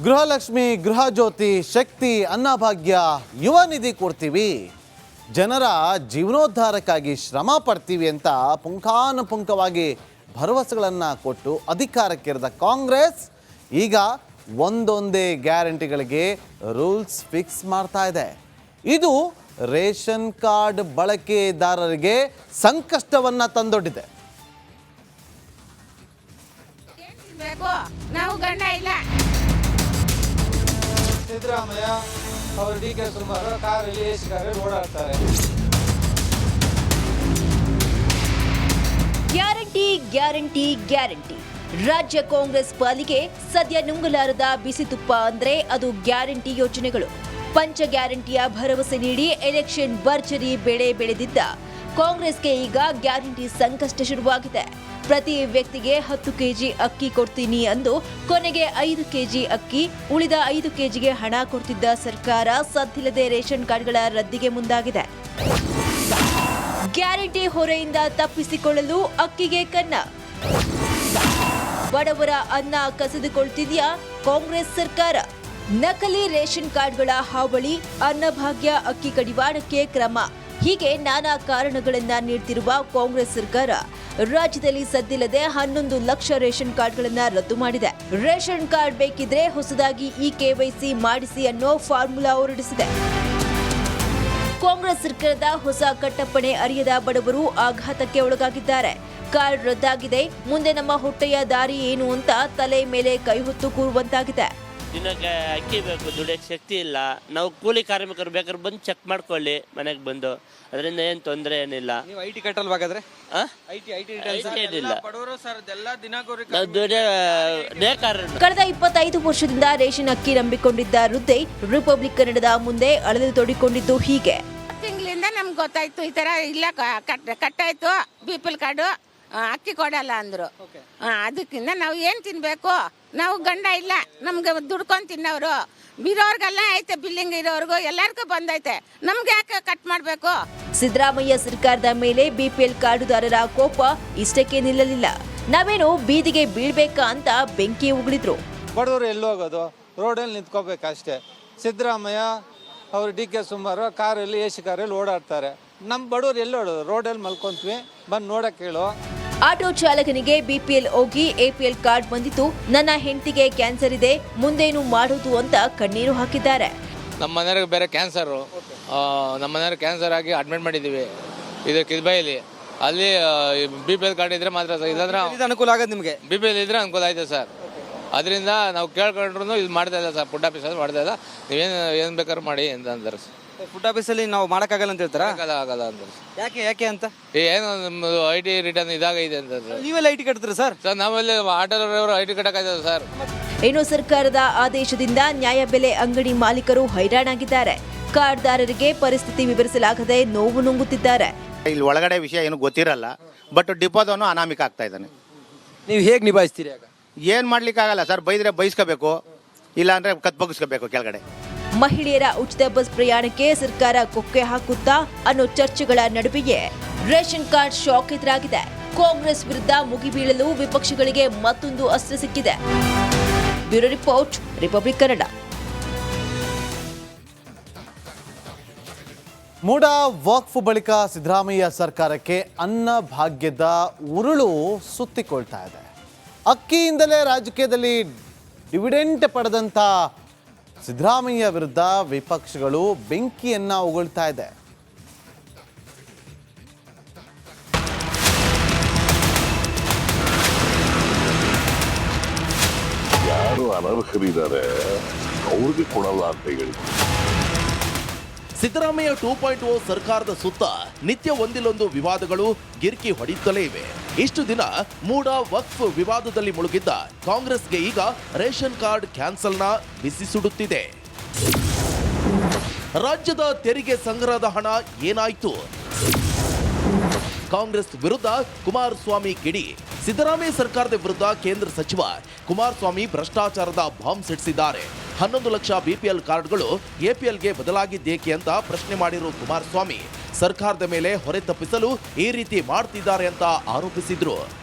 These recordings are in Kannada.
ಗೃಹಲಕ್ಷ್ಮಿ, ಗೃಹಜ್ಯೋತಿ, ಶಕ್ತಿ, ಅನ್ನಭಾಗ್ಯ, ಯುವ ನಿಧಿ ಕೊಡ್ತೀವಿ, ಜನರ ಜೀವನೋದ್ಧಾರಕ್ಕಾಗಿ ಶ್ರಮ ಪಡ್ತೀವಿ ಅಂತ ಪುಂಖಾನುಪುಂಖವಾಗಿ ಭರವಸೆಗಳನ್ನು ಕೊಟ್ಟು ಅಧಿಕಾರಕ್ಕಿರದ ಕಾಂಗ್ರೆಸ್ ಈಗ ಒಂದೊಂದೇ ಗ್ಯಾರಂಟಿಗಳಿಗೆ ರೂಲ್ಸ್ ಫಿಕ್ಸ್ ಮಾಡ್ತಾ ಇದೆ. ಇದು ರೇಷನ್ ಕಾರ್ಡ್ ಬಳಕೆದಾರರಿಗೆ ಸಂಕಷ್ಟವನ್ನು ತಂದೊಡ್ಡಿದೆ. ನಾವು ಗಂಡ ಇಲ್ಲ. ಸಿದ್ದರಾಮಯ್ಯ ಅವರು ಡಿ.ಕೆ. ಶಿವಕುಮಾರ್ ಕಾರಲ್ಲಿ ಎಸಿ ಕಾರಲ್ಲಿ ಓಡಾಡ್ತಾರೆ. Guarantee guarantee guarantee. ರಾಜ್ಯ ಕಾಂಗ್ರೆಸ್ ಪಾಲಿಗೆ ಸದ್ಯ ನುಂಗಲಾರದ ಬಿಸಿ ತುಪ್ಪ ಅಂದ್ರೆ ಅದು ಗ್ಯಾರಂಟಿ ಯೋಜನೆಗಳು. ಪಂಚ ಗ್ಯಾರಂಟಿಯ ಭರವಸೆ ನೀಡಿ ಎಲೆಕ್ಷನ್ ಭರ್ಜರಿ ಬೆಳೆ ಬೆಳೆದಿದ್ದ ಕಾಂಗ್ರೆಸ್ಗೆ ಈಗ ಗ್ಯಾರಂಟಿ ಸಂಕಷ್ಟ ಶುರುವಾಗಿದೆ. ಪ್ರತಿ ವ್ಯಕ್ತಿಗೆ 10 ಕೆಜಿ ಅಕ್ಕಿ ಕೊಡ್ತೀನಿ ಅಂದು ಕೊನೆಗೆ 5 ಕೆಜಿ ಅಕ್ಕಿ, ಉಳಿದ 5 ಕೆಜಿಗೆ ಹಣ ಕೊಡ್ತಿದ್ದ ಸರ್ಕಾರ ಸದ್ದಿಲ್ಲದೆ ರೇಷನ್ ಕಾರ್ಡ್ಗಳ ರದ್ದಿಗೆ ಮುಂದಾಗಿದೆ. ಗ್ಯಾರಂಟಿ ಹೊರೆಯಿಂದ ತಪ್ಪಿಸಿಕೊಳ್ಳಲು ಅಕ್ಕಿಗೆ ಕನ್ನ. ಬಡವರ ಅನ್ನ ಕಸಿದುಕೊಳ್ತಿದ್ಯಾ ಕಾಂಗ್ರೆಸ್ ಸರ್ಕಾರ? ನಕಲಿ ರೇಷನ್ ಕಾರ್ಡ್ಗಳ ಹಾವಳಿ, ಅನ್ನಭಾಗ್ಯ, ಅಕ್ಕಿ ಕಡಿವಾಣಕ್ಕೆ ಕ್ರಮ, ಹೀಗೆ ನಾನಾ ಕಾರಣಗಳನ್ನ ನೀಡ್ತಿರುವ ಕಾಂಗ್ರೆಸ್ ಸರ್ಕಾರ ರಾಜ್ಯದಲ್ಲಿ ಸದ್ದಿಲ್ಲದೆ 11 ಲಕ್ಷ ರೇಷನ್ ಕಾರ್ಡ್ಗಳನ್ನ ರದ್ದು ಮಾಡಿದೆ. ರೇಷನ್ ಕಾರ್ಡ್ ಬೇಕಿದ್ರೆ ಹೊಸದಾಗಿ KYC ಮಾಡಿಸಿ ಅನ್ನೋ ಫಾರ್ಮುಲಾ ಹೊರಡಿಸಿದೆ. ಕಾಂಗ್ರೆಸ್ ಸರ್ಕಾರದ ಹೊಸ ಕಟ್ಟಪ್ಪಣೆ ಅರಿಯದ ಬಡವರು ಆಘಾತಕ್ಕೆ ಒಳಗಾಗಿದ್ದಾರೆ. ಕಾರ್ಡ್ ರದ್ದಾಗಿದೆ, ಮುಂದೆ ನಮ್ಮ ಹೊಟ್ಟೆಯ ದಾರಿ ಏನು ಅಂತ ತಲೆ ಮೇಲೆ ಕೈ ಹೊತ್ತು ಕೂರುವಂತಾಗಿದೆ. ದಿನಕ್ಕೆ ಅಕ್ಕಿ ಬೇಕು, ದುಡಿಯೋಕ್ಕೆ ಶಕ್ತಿ ಇಲ್ಲ. ನಾವು ಕೂಲಿ ಕಾರ್ಮಿಕರು ಬೇಕಾದ್ರೆ ಬಂದು ಚೆಕ್ ಮಾಡ್ಕೊಳ್ಳಿ ಮನೆಗೆ ಬಂದು, ಅದರಿಂದ ಏನು ತೊಂದರೆ ಏನಿಲ್ಲ. ನೀವು ಐಟಿ ಕಟ್ಟಲ್ವಾಗಾದ್ರೆ ಏನಿಲ್ಲ. ಕಳೆದ 25 ವರ್ಷದಿಂದ ರೇಷನ್ ಅಕ್ಕಿ ನಂಬಿಕೊಂಡಿದ್ದ ವೃದ್ಧೆ ರಿಪಬ್ಲಿಕ್ ಕನ್ನಡದ ಮುಂದೆ ಅಳಲು ತೋಡಿಕೊಂಡಿದ್ದು ಹೀಗೆ. ತಿಂಗಳಿಂದ ನಮ್ಗೆ ಗೊತ್ತಾಯ್ತು ಈ ತರ ಇಲ್ಲ, ಕಟ್ಟಾಯ್ತು ಬಿಪಿಎಲ್ ಕಾರ್ಡು, ಅಕ್ಕಿ ಕೊಡಲ್ಲ ಅಂದ್ರು. ಅದಕ್ಕಿಂತ ನಾವು ಏನ್ ತಿನ್ಬೇಕು? ನಾವು ಗಂಡ ಇಲ್ಲ, ನಮ್ಗೆ ದುಡ್ಕೊಂಡು ತಿನ್ನೋರು ಬಿರೋರ್ಗೆಲ್ಲ ಐತೆ, ಬಿಲ್ಲಿಂಗ್ ಇರೋರ್ಗು ಎಲ್ಲರಿಗೂ ಬಂದೈತೆ, ನಮ್ಗೆ ಯಾಕೆ ಕಟ್ ಮಾಡ್ಬೇಕು? ಸಿದ್ದರಾಮಯ್ಯ ಸರ್ಕಾರದ ಮೇಲೆ ಬಿಪಿಎಲ್ ಕಾರ್ಡುದಾರರ ಕೋಪ ಇಷ್ಟಕ್ಕೆ ನಿಲ್ಲಲಿಲ್ಲ. ನಾವೇನು ಬೀದಿಗೆ ಬೀಳ್ಬೇಕಾ ಅಂತ ಬೆಂಕಿ ಉಗುಳಿದ್ರು. ಬಡವರು ಎಲ್ಲೋಗೋದು? ರೋಡಲ್ಲಿ ನಿಂತ್ಕೋಬೇಕಷ್ಟೇ. ಸಿದ್ದರಾಮಯ್ಯ ಅವರು ಡಿ.ಕೆ. ಶಿವಕುಮಾರ್ ಕಾರಲ್ಲಿ ಎಸಿ ಕಾರಲ್ಲಿ ಓಡಾಡ್ತಾರೆ. ನಮ್ಮ ಬಡವರು ಎಲ್ಲೋಡೋದು? ರೋಡಲ್ಲಿ ಮಲ್ಕೊಂತೀವಿ, ಬಂದು ನೋಡಕ್ಕೆ ಹೇಳು. ಆಟೋ ಚಾಲಕನಿಗೆ ಬಿಪಿಎಲ್ ಹೋಗಿ APL ಕಾರ್ಡ್ ಬಂದಿತ್ತು, ನನ್ನ ಹೆಂಡತಿಗೆ ಕ್ಯಾನ್ಸರ್ ಇದೆ, ಮುಂದೇನು ಮಾಡೋದು ಅಂತ ಕಣ್ಣೀರು ಹಾಕಿದ್ದಾರೆ. ನಮ್ಮ ಮನೆಯವ್ರಿಗೆ ಬೇರೆ ಕ್ಯಾನ್ಸರು, ನಮ್ಮ ಮನೆಯವ್ರಿಗೆ ಕ್ಯಾನ್ಸರ್ ಆಗಿ ಅಡ್ಮಿಟ್ ಮಾಡಿದ್ದೀವಿ ಇದು ಕಿದ್ಬೈಲಿ. ಅಲ್ಲಿ BPL ಕಾರ್ಡ್ ಇದ್ರೆ ಮಾತ್ರ, ಇಲ್ಲಾಂದ್ರೆ ಅನುಕೂಲ ಆಗೋದು ನಿಮಗೆ. BPL ಇದ್ರೆ ಅನುಕೂಲ ಆಯ್ತು ಸರ್. ಅದರಿಂದ ನಾವು ಕೇಳ್ಕೊಂಡ್ರು ಇದು ಮಾಡ್ತಾ ಇಲ್ಲ ಸರ್, ಫುಡ್ ಆಫೀಸಲ್ಲಿ ಮಾಡ್ತಾ ಇಲ್ಲ, ಏನು ಬೇಕಾದ್ರೂ ಮಾಡಿ ಅಂತ ಅಂತಾರೆ ಸರ್. ಫುಡ್ ಆಫೀಸಲ್ಲಿ ನಾವು ಮಾಡೋಕ್ಕಾಗಲ್ಲ ಅಂತ ಹೇಳ್ತಾರ? ಆಗಲ್ಲ ಅಂತಾರೆ. ಯಾಕೆ ಅಂತ? ಏನೋ ನಮ್ಮದು ಐಟಿ ರಿಟರ್ನ್ ಇದಾಗಿದೆ ಅಂತ ಸರ್. ನೀವೆಲ್ಲ ಐಟಿ ಕಟ್ತೀರಾ ಸರ್? ಸರ್ ನಾವೆಲ್ಲ ಆಟೋ ಡ್ರೈವರ್ ಐಟಿ ಕಟ್ಟಕ್ಕಾಯ್ತದೆ ಸರ್. ಇನ್ನು ಸರ್ಕಾರದ ಆದೇಶದಿಂದ ನ್ಯಾಯಬೆಲೆ ಅಂಗಡಿ ಮಾಲೀಕರು ಹೈರಾಣಾಗಿದ್ದಾರೆ. ಕಾರ್ಡ್ದಾರರಿಗೆ ಪರಿಸ್ಥಿತಿ ವಿವರಿಸಲಾಗದೆ ನೋವು ನುಂಗುತ್ತಿದ್ದಾರೆ. ಇಲ್ಲಿ ಒಳಗಡೆ ವಿಷಯ ಏನು ಗೊತ್ತಿರಲ್ಲ, ಬಟ್ ಡಿಪೋದವನು ಅನಾಮಿಕ ಆಗ್ತಾ ಇದ್ದಾನೆ. ನೀವು ಹೇಗೆ ನಿಭಾಯಿಸ್ತೀರಿ? ಆಗ ಏನು ಮಾಡ್ಲಿಕ್ಕಾಗಲ್ಲ ಸರ್, ಬೈದ್ರೆ ಬೈಸ್ಕೋಬೇಕು, ಇಲ್ಲ ಅಂದ್ರೆ ಕತ್ಬಗಿಸ್ಕೋಬೇಕು ಕೆಳಗಡೆ. ಮಹಿಳೆಯರ ಉಚಿತ ಬಸ್ ಪ್ರಯಾಣಕ್ಕೆ ಸರ್ಕಾರ ಕೊಕ್ಕೆ ಹಾಕುತ್ತಾ ಅನ್ನೋ ಚರ್ಚೆಗಳ ನಡುವೆಯೇ ರೇಷನ್ ಕಾರ್ಡ್ ಶಾಕ್ ಎದುರಾಗಿದೆ. ಕಾಂಗ್ರೆಸ್ ವಿರುದ್ಧ ಮುಗಿಬೀಳಲು ವಿಪಕ್ಷಗಳಿಗೆ ಮತ್ತೊಂದು ಅಸ್ತ್ರ ಸಿಕ್ಕಿದೆ. Bureau report, republic Kannada. MUDA ವಕ್ಫ್ ಬಳಿಕ ಸಿದ್ದರಾಮಯ್ಯ ಸರ್ಕಾರಕ್ಕೆ ಅನ್ನಭಾಗ್ಯದ ಉರುಳು ಸುತ್ತಿಕೊಳ್ತಾ ಇದೆ. ಅಕ್ಕಿಯಿಂದಲೇ ರಾಜಕೀಯದಲ್ಲಿ ಡಿವಿಡೆಂಟ್ ಪಡೆದಂಥ ಸಿದ್ದರಾಮಯ್ಯ ವಿರುದ್ಧ ವಿಪಕ್ಷಗಳು ಬೆಂಕಿಯನ್ನ ಉಗುಳ್ತಾ ಇದೆ. ಯಾರು ಅನರ್ಹರಿದ್ದಾರೆ ಅವ್ರಿಗೆ ಕೊಡಲ್ಲ ಅಂತ ಹೇಳಿ ಸಿದ್ದರಾಮಯ್ಯ 2.0 ಸರ್ಕಾರದ ಸುತ್ತ ನಿತ್ಯ ಒಂದಿಲ್ಲೊಂದು ವಿವಾದಗಳು ಗಿರ್ಕಿ ಹೊಡೆಯುತ್ತಲೇ ಇವೆ. ಇಷ್ಟು ದಿನ ಮೂಡ ವಕ್ಫ್ ವಿವಾದದಲ್ಲಿ ಮುಳುಗಿದ್ದ ಕಾಂಗ್ರೆಸ್ಗೆ ಈಗ ರೇಷನ್ ಕಾರ್ಡ್ ಕ್ಯಾನ್ಸಲ್ನ ಬಿಸಿ ಸುಡುತ್ತಿದೆ. ರಾಜ್ಯದ ತೆರಿಗೆ ಸಂಗ್ರಹದ ಹಣ ಏನಾಯ್ತು? ಕಾಂಗ್ರೆಸ್ ವಿರುದ್ಧ ಕುಮಾರಸ್ವಾಮಿ ಕಿಡಿ. ಸಿದ್ದರಾಮಯ್ಯ ಸರ್ಕಾರದ ವಿರುದ್ಧ ಕೇಂದ್ರ ಸಚಿವ ಕುಮಾರಸ್ವಾಮಿ ಭ್ರಷ್ಟಾಚಾರದ ಬಾಂಬ್ ಸಿಡಿಸಿದ್ದಾರೆ. 11 ಲಕ್ಷ BPL ಕಾರ್ಡ್ಗಳು APLಗೆ ಬದಲಾಗಿದ್ದೇಕೆ ಅಂತ ಪ್ರಶ್ನೆ ಮಾಡಿರುವ ಕುಮಾರಸ್ವಾಮಿ ಸರ್ಕಾರದ ಮೇಲೆ ಹೊರೆ ತಪ್ಪಿಸಲು ಈ ರೀತಿ ಮಾಡ್ತಿದ್ದಾರೆ ಅಂತ ಆರೋಪಿಸಿದ್ರು.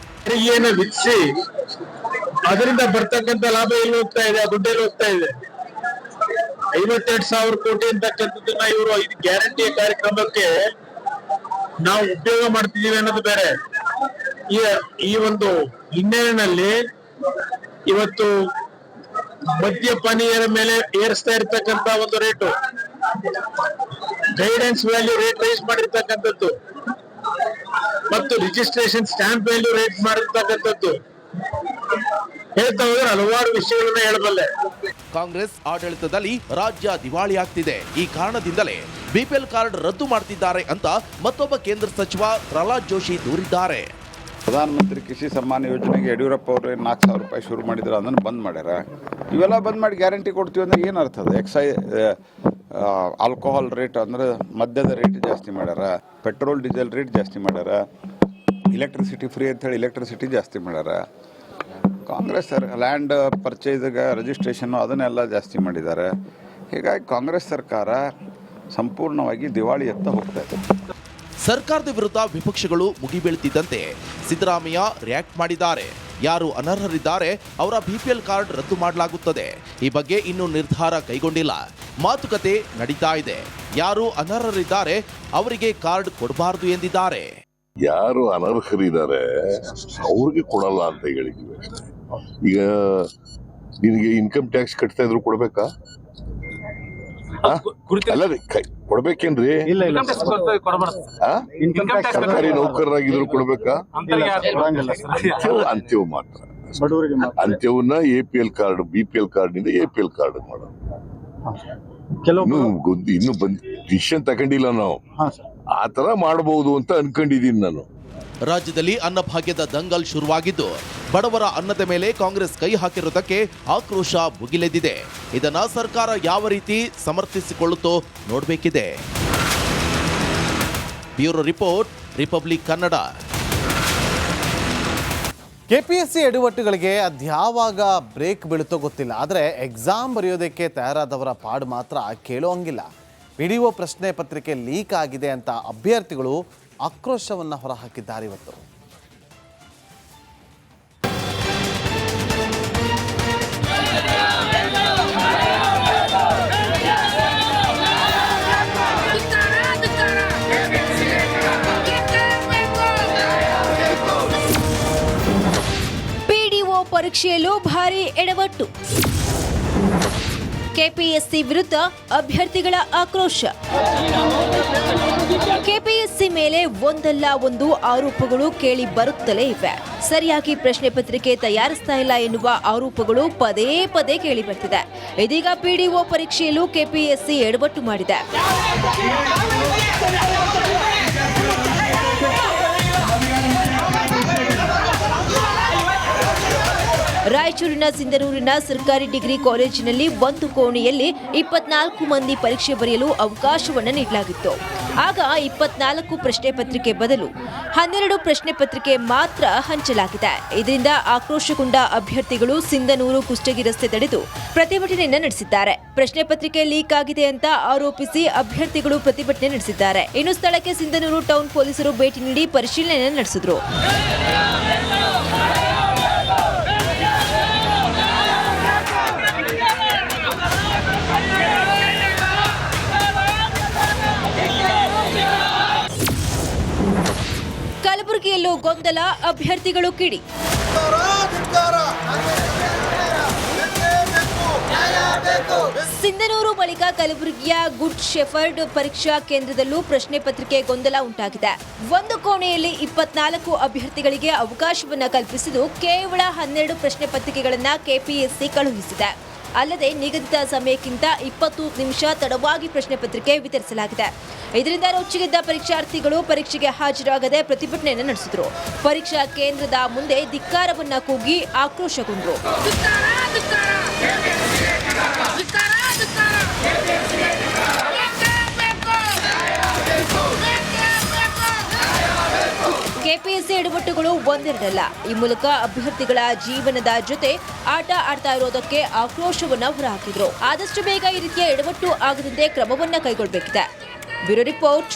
ತೆರಿಗೆಯನ್ನು ವಿಧಿಸಿ ಅದರಿಂದ ಬರ್ತಕ್ಕಂಥ ಲಾಭ ಎಲ್ಲಿ ಹೋಗ್ತಾ ಇದೆ, ಆ ದುಡ್ಡು ಎಲ್ಲಿ ಹೋಗ್ತಾ ಇದೆ? 52,000 ಕೋಟಿ ಅಂತಕ್ಕಂಥದ್ದನ್ನ ಇವರು 5 ಗ್ಯಾರಂಟಿಯ ಕಾರ್ಯಕ್ರಮಕ್ಕೆ ನಾವು ಉಪಯೋಗ ಮಾಡ್ತಿದೀವಿ ಅನ್ನೋದು ಬೇರೆ. ಈ ಒಂದು ಹಿನ್ನೆಲೆಯಲ್ಲಿ ಇವತ್ತು ಮದ್ಯಪಾನೀಯರ ಮೇಲೆ ಏರಿಸ್ತಾ ಇರ್ತಕ್ಕಂಥ ಒಂದು rate, guidance value rate rise ಮಾಡಿರ್ತಕ್ಕಂಥದ್ದು ಮತ್ತು ರಿಜಿಸ್ಟ್ರೇಷನ್ ಸ್ಟಾಂಪ್ ವ್ಯಾಲ್ಯೂ ರೇಟ್ ಮಾಡಿರ್ತಕ್ಕಂಥದ್ದು ಹೇಳ್ತಾ ಹೋದ್ರೆ ಹಲವಾರು ವಿಷಯಗಳನ್ನ ಹೇಳಬಲ್ಲೆ. ಕಾಂಗ್ರೆಸ್ ಆಡಳಿತದಲ್ಲಿ ರಾಜ್ಯ ದಿವಾಳಿಯಾಗ್ತಿದೆ. ಈ ಕಾರಣದಿಂದಲೇ ಬಿಪಿಎಲ್ ಕಾರ್ಡ್ ರದ್ದು ಮಾಡ್ತಿದ್ದಾರೆ ಅಂತ ಮತ್ತೊಬ್ಬ ಕೇಂದ್ರ ಸಚಿವ ಪ್ರಹ್ಲಾದ್ ಜೋಶಿ ದೂರಿದ್ದಾರೆ. ಪ್ರಧಾನಮಂತ್ರಿ ಕೃಷಿ ಸಮ್ಮಾನ ಯೋಜನೆಗೆ ಯಡಿಯೂರಪ್ಪ ಅವರು 4,000 ರೂಪಾಯಿ ಶುರು ಮಾಡಿದ್ರು, ಅದನ್ನು ಬಂದ್ ಮಾಡ್ಯಾರ. ಇವೆಲ್ಲ ಬಂದ್ ಮಾಡಿ ಗ್ಯಾರಂಟಿ ಕೊಡ್ತೀವಿ ಅಂದ್ರೆ ಏನು ಅರ್ಥ ಅದು? ಆಲ್ಕೋಹಾಲ್ ರೇಟ್ ಅಂದ್ರೆ ಮದ್ಯದ ರೇಟ್ ಜಾಸ್ತಿ ಮಾಡ್ಯಾರ, ಪೆಟ್ರೋಲ್ ಡೀಸೆಲ್ ರೇಟ್ ಜಾಸ್ತಿ ಮಾಡ್ಯಾರ, ಎಲೆಕ್ಟ್ರಿಸಿಟಿ ಫ್ರೀ ಅಂತೇಳಿ ಎಲೆಕ್ಟ್ರಿಸಿಟಿ ಜಾಸ್ತಿ ಮಾಡ್ಯಾರ. ಕಾಂಗ್ರೆಸ್ ಲ್ಯಾಂಡ್ ಪರ್ಚೇಸ್ಗೆ ರಿಜಿಸ್ಟ್ರೇಷನ್ನು ಅದನ್ನೆಲ್ಲ ಜಾಸ್ತಿ ಮಾಡಿದ್ದಾರೆ. ಹೀಗಾಗಿ ಕಾಂಗ್ರೆಸ್ ಸರ್ಕಾರ ಸಂಪೂರ್ಣವಾಗಿ ದಿವಾಳಿಯತ್ತ ಹೋಗ್ತಾ ಇದೆ. ಸರ್ಕಾರದ ವಿರುದ್ಧ ವಿಪಕ್ಷಗಳು ಮುಗಿಬೀಳ್ತಿದ್ದಂತೆ ಸಿದ್ದರಾಮಯ್ಯ ರಿಯಾಕ್ಟ್ ಮಾಡಿದ್ದಾರೆ. ಯಾರು ಅನರ್ಹರಿದ್ದಾರೆ ಅವರ ಬಿಪಿಎಲ್ ಕಾರ್ಡ್ ರದ್ದು ಮಾಡಲಾಗುತ್ತದೆ. ಈ ಬಗ್ಗೆ ಇನ್ನೂ ನಿರ್ಧಾರ ಕೈಗೊಂಡಿಲ್ಲ. ಮಾತುಕತೆ ನಡೀತಾ ಇದೆ. ಯಾರು ಅನರ್ಹರಿದ್ದಾರೆ ಅವರಿಗೆ ಕಾರ್ಡ್ ಕೊಡಬಾರದು ಎಂದಿದ್ದಾರೆ. ಯಾರು ಅನರ್ಹರಿದ್ದಾರೆ ಅವ್ರಿಗೆ ಕೊಡಲ್ಲ ಅಂತ ಹೇಳಿದ್ವಿ. ಈಗ ನಿನಗೆ ಇನ್ಕಮ್ ಟ್ಯಾಕ್ಸ್ ಕಟ್ತಾ ಇದ್ರು ಕೊಡ್ಬೇಕಾ? ಅಲ್ಲ ಕೊಡ್ಬೇಕೇನ್ರಿ? ಸರ್ಕಾರಿ ನೌಕರರಾಗಿದ್ರು ಕೊಡ್ಬೇಕಾ? ಅಂತ್ಯವು ಮಾತ್ರ. ಅಂತ್ಯವನ್ನ APL ಕಾರ್ಡ್ BPL ಕಾರ್ಡ್ ನಿಂದ APL ಕಾರ್ಡ್ ಮಾಡೋದು. ಇನ್ನು ಡಿಸಿಷನ್ ತಗೊಂಡಿಲ್ಲ ನಾವು. ಆ ತರ ಮಾಡಬಹುದು ಅಂತ ಅನ್ಕೊಂಡಿದೀನಿ ನಾನು. ರಾಜ್ಯದಲ್ಲಿ ಅನ್ನಭಾಗ್ಯದ ದಂಗಲ್ ಶುರುವಾಗಿದ್ದು ಬಡವರ ಅನ್ನದ ಮೇಲೆ ಕಾಂಗ್ರೆಸ್ ಕೈ ಹಾಕಿರುವುದಕ್ಕೆ ಆಕ್ರೋಶ ಭುಗಿಲೆದ್ದಿದೆ. ಇದನ್ನ ಸರ್ಕಾರ ಯಾವ ರೀತಿ ಸಮರ್ಥಿಸಿಕೊಳ್ಳುತ್ತೋ ನೋಡಬೇಕಿದೆ. Bureau report, republic Kannada. KPSC ಎಡವಟ್ಟುಗಳಿಗೆ ಅದ್ಯಾವಾಗ ಬ್ರೇಕ್ ಬೀಳುತ್ತೋ ಗೊತ್ತಿಲ್ಲ. ಆದರೆ ಎಕ್ಸಾಮ್ ಬರೆಯೋದಕ್ಕೆ ತಯಾರಾದವರ ಪಾಡು ಮಾತ್ರ ಕೇಳೋ ಹಂಗಿಲ್ಲ. PDO ಪ್ರಶ್ನೆ ಪತ್ರಿಕೆ ಲೀಕ್ ಆಗಿದೆ ಅಂತ ಅಭ್ಯರ್ಥಿಗಳು ಆಕ್ರೋಶವನ್ನು ಹೊರಹಾಕಿದ್ದಾರೆ. ಇವತ್ತು PDO ಪರೀಕ್ಷೆಯಲ್ಲೂ ಭಾರಿ ಎಡವಟ್ಟು. ಕೆಪಿಎಸ್ಸಿ ವಿರುದ್ಧ ಅಭ್ಯರ್ಥಿಗಳ ಆಕ್ರೋಶ. ಕೆಪಿಎಸ್ಸಿ ಮೇಲೆ ಒಂದಲ್ಲ ಒಂದು ಆರೋಪಗಳು ಕೇಳಿ ಬರುತ್ತಲೇ ಇವೆ. ಸರಿಯಾಗಿ ಪ್ರಶ್ನೆ ಪತ್ರಿಕೆ ತಯಾರಿಸ್ತಾ ಇಲ್ಲ ಎನ್ನುವ ಆರೋಪಗಳು ಪದೇ ಪದೇ ಕೇಳಿ ಬರ್ತಿದೆ. ಇದೀಗ PDO ಪರೀಕ್ಷೆಯಲ್ಲೂ ಕೆಪಿಎಸ್ಸಿ ಎಡವಟ್ಟು ಮಾಡಿದೆ. ರಾಯಚೂರಿನ ಸಿಂಧನೂರಿನ ಸರ್ಕಾರಿ ಡಿಗ್ರಿ ಕಾಲೇಜಿನಲ್ಲಿ ಒಂದು ಕೋಣೆಯಲ್ಲಿ 24 ಮಂದಿ ಪರೀಕ್ಷೆ ಬರೆಯಲು ಅವಕಾಶವನ್ನು ನೀಡಲಾಗಿತ್ತು. ಆಗ 24 ಪ್ರಶ್ನೆ ಪತ್ರಿಕೆ ಬದಲು 12 ಪ್ರಶ್ನೆ ಪತ್ರಿಕೆ ಮಾತ್ರ ಹಂಚಲಾಗಿದೆ. ಇದರಿಂದ ಆಕ್ರೋಶಗೊಂಡ ಅಭ್ಯರ್ಥಿಗಳು ಸಿಂಧನೂರು ಕುಷ್ಟಗಿ ರಸ್ತೆ ತಡೆದು ಪ್ರತಿಭಟನೆಯನ್ನು ನಡೆಸಿದ್ದಾರೆ. ಪ್ರಶ್ನೆ ಪತ್ರಿಕೆ ಲೀಕ್ ಆಗಿದೆ ಅಂತ ಆರೋಪಿಸಿ ಅಭ್ಯರ್ಥಿಗಳು ಪ್ರತಿಭಟನೆ ನಡೆಸಿದ್ದಾರೆ. ಇನ್ನು ಸ್ಥಳಕ್ಕೆ ಸಿಂಧನೂರು ಟೌನ್ ಪೊಲೀಸರು ಭೇಟಿ ನೀಡಿ ಪರಿಶೀಲನೆ ನಡೆಸಿದರು. ಕಲಬುರಗಿಯಲ್ಲೂ ಗೊಂದಲ, ಅಭ್ಯರ್ಥಿಗಳು ಕಿಡಿ. ಸಿಂಧನೂರು ಬಳಿಕ ಕಲಬುರಗಿಯ ಗುಡ್ ಶೆಫರ್ಡ್ ಪರೀಕ್ಷಾ ಕೇಂದ್ರದಲ್ಲೂ ಪ್ರಶ್ನೆ ಪತ್ರಿಕೆ ಗೊಂದಲ ಉಂಟಾಗಿದೆ. ಒಂದು ಕೋಣೆಯಲ್ಲಿ 24 ಅಭ್ಯರ್ಥಿಗಳಿಗೆ ಅವಕಾಶವನ್ನು ಕಲ್ಪಿಸಿದ್ದು ಕೇವಲ 12 ಪ್ರಶ್ನೆ ಪತ್ರಿಕೆಗಳನ್ನು ಕೆಪಿಎಸ್ಸಿ ಕಳುಹಿಸಿದೆ. ಅಲ್ಲದೆ ನಿಗದಿತ ಸಮಯಕ್ಕಿಂತ 20 ನಿಮಿಷ ತಡವಾಗಿ ಪ್ರಶ್ನೆ ಪತ್ರಿಕೆ ವಿತರಿಸಲಾಗಿದೆ. ಇದರಿಂದ ರೊಚ್ಚಿಗೆದ್ದ ಪರೀಕ್ಷಾರ್ಥಿಗಳು ಪರೀಕ್ಷೆಗೆ ಹಾಜರಾಗದೆ ಪ್ರತಿಭಟನೆಯನ್ನು ನಡೆಸಿದರು. ಪರೀಕ್ಷಾ ಕೇಂದ್ರದ ಮುಂದೆ ಧಿಕ್ಕಾರವನ್ನ ಕೂಗಿ ಆಕ್ರೋಶಗೊಂಡರು. ಕೆಪಿಎಸ್ಸಿ ಎಡವಟ್ಟುಗಳು ಒಂದೆರಡಲ್ಲ. ಈ ಮೂಲಕ ಅಭ್ಯರ್ಥಿಗಳ ಜೀವನದ ಜೊತೆ ಆಟ ಆಡ್ತಾ ಇರೋದಕ್ಕೆ ಆಕ್ರೋಶವನ್ನ ಹೊರಹಾಕಿದ್ರು. ಆದಷ್ಟು ಬೇಗ ಈ ರೀತಿಯ ಎಡವಟ್ಟು ಆಗದಂತೆ ಕ್ರಮವನ್ನ ಕೈಗೊಳ್ಳಬೇಕಿದೆ. Bureau report.